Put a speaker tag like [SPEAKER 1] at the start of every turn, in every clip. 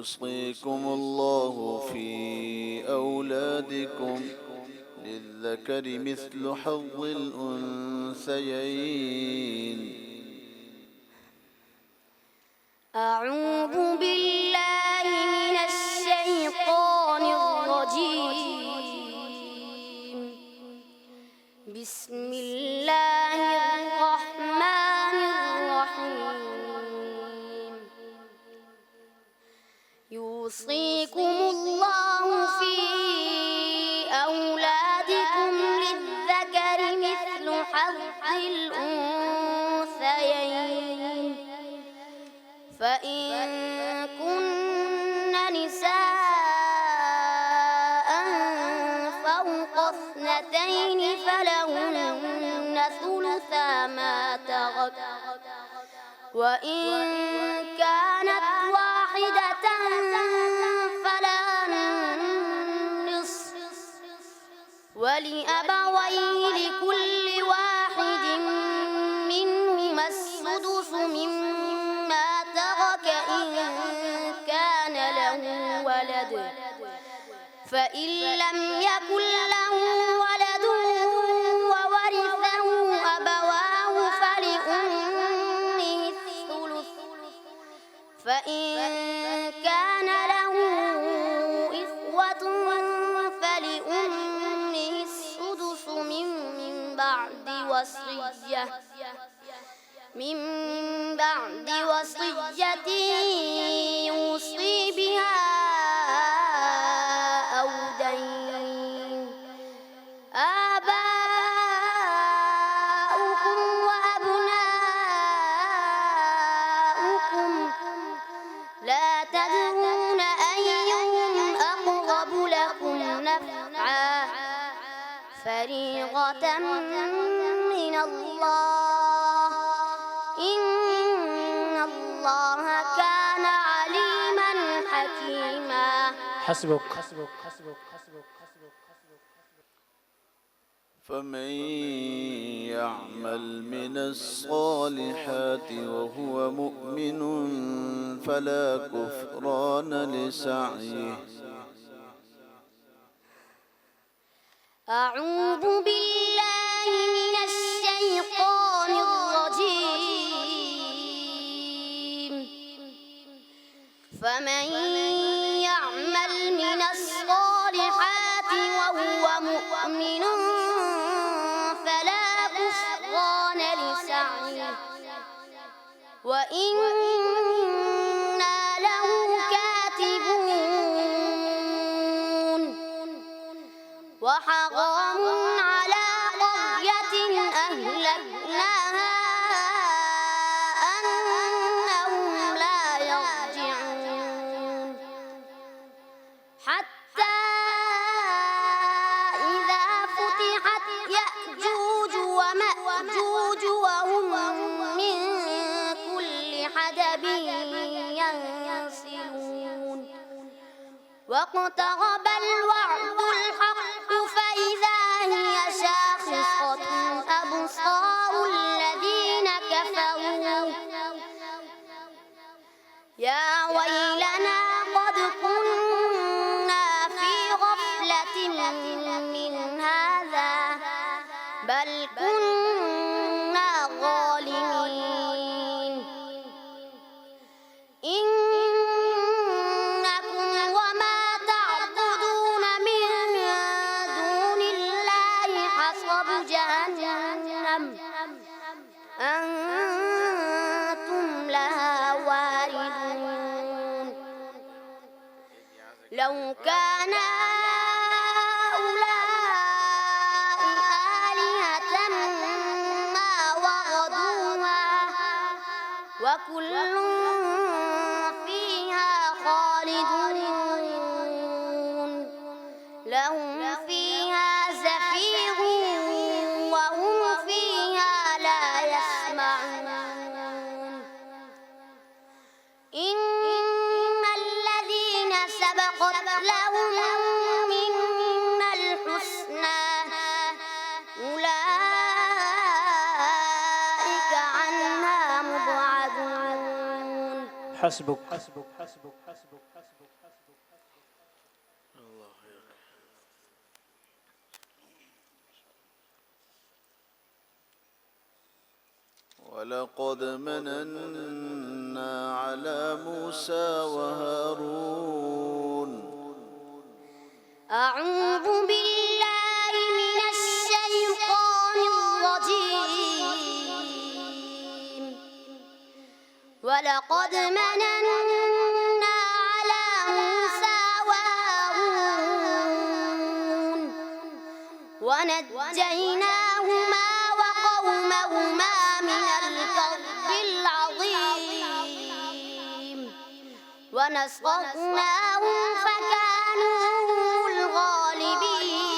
[SPEAKER 1] يوصيكم الله في أولادكم للذكر مثل حظ الأنثيين.
[SPEAKER 2] أعوذ بالله من الشيطان الرجيم. بسم الله الرحمن الرحيم. يوصيكم الله في أولادكم للذكر مثل حظ الأنثيين. فإن كن نساء فوق اثنتين فلهن ثلثا ما ترك، وإن كانت واحدة فلها النصف، ولأبويه لكل واحد منهما السدس مما ترك إن كان له ولد، فإن لم يكن له ولد وورثه أبواه فلأمه الثلث، فإن كان له إخوة فلأمه السدس من بعد وصية يوصي بها أو دين. آباؤكم وأبناؤكم لا تدرون أيهم أقرب لكم نفعا، فريضة من الله، إن الله كان عليما حكيما.
[SPEAKER 3] حسبك.
[SPEAKER 1] فمن يعمل من الصالحات وهو مؤمن فلا كفران لسعيه.
[SPEAKER 2] أعوذ بالله من الشيطان الرجيم. فمن يعمل من الصالحات وهو مؤمن فلا كفران لسعيه وإنا له كاتبون. وحرام على قرية أهلكناها أنهم لا يرجعون، حتى إذا فتحت يأجوج ومأجوج وهم من كل حدب ينسلون، واقترب الوعد الحق فإذا هي شاخصة أبصار الذين كفروا يا ويلنا قد كنا في غفلة من هذا بل كنا ظالمين. إنكم وما تعبدون من دون الله حصب جهنم أنتم لها واردون. لو كان هؤلاء آلهة ما وردوها وكل فيها خالدون، لهم فيها زفير وهم فيها لا يسمعون. إن الذين سبقت لهم منا الحسنى أولئك عنها مبعدون.
[SPEAKER 3] حسبك.
[SPEAKER 1] ولقد مننا على موسى وهارون.
[SPEAKER 2] أعوذ بالله من الشيطان الرجيم. ولقد مننا على موسى وهارون ونجيناهما وقومهما من الكرب العظيم ونصرناهم فكانوا الغالبين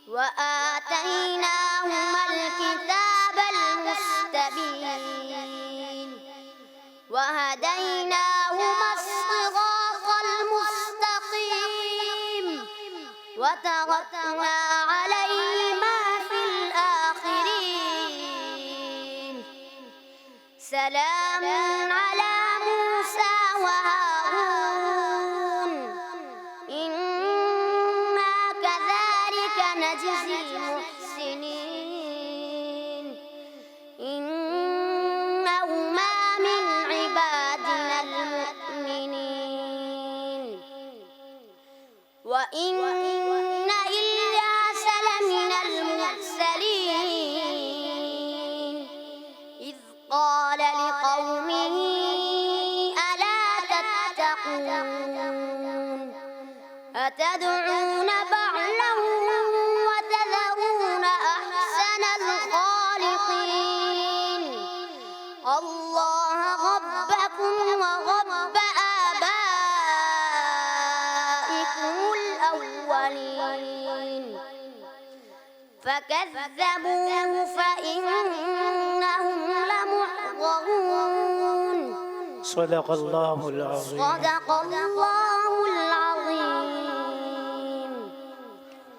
[SPEAKER 2] وآتيناهما الكتاب المستبين وهديناهما الصراط المستقيم وتركنا عليهما في الآخرين. سلام على موسى وهارون إنا كذلك نجزي المحسنين إنهما من عبادنا المؤمنين. وإن إلياس لمن المرسلين إذ قال لقومه ألا تتقون أتدعون بعلا وتذرون أحسن الخالقين الله ربكم ورب آبائكم الأولين فكذبوه فإنهم لمحضرون.
[SPEAKER 3] صدق الله العظيم.
[SPEAKER 2] صدق الله العظيم.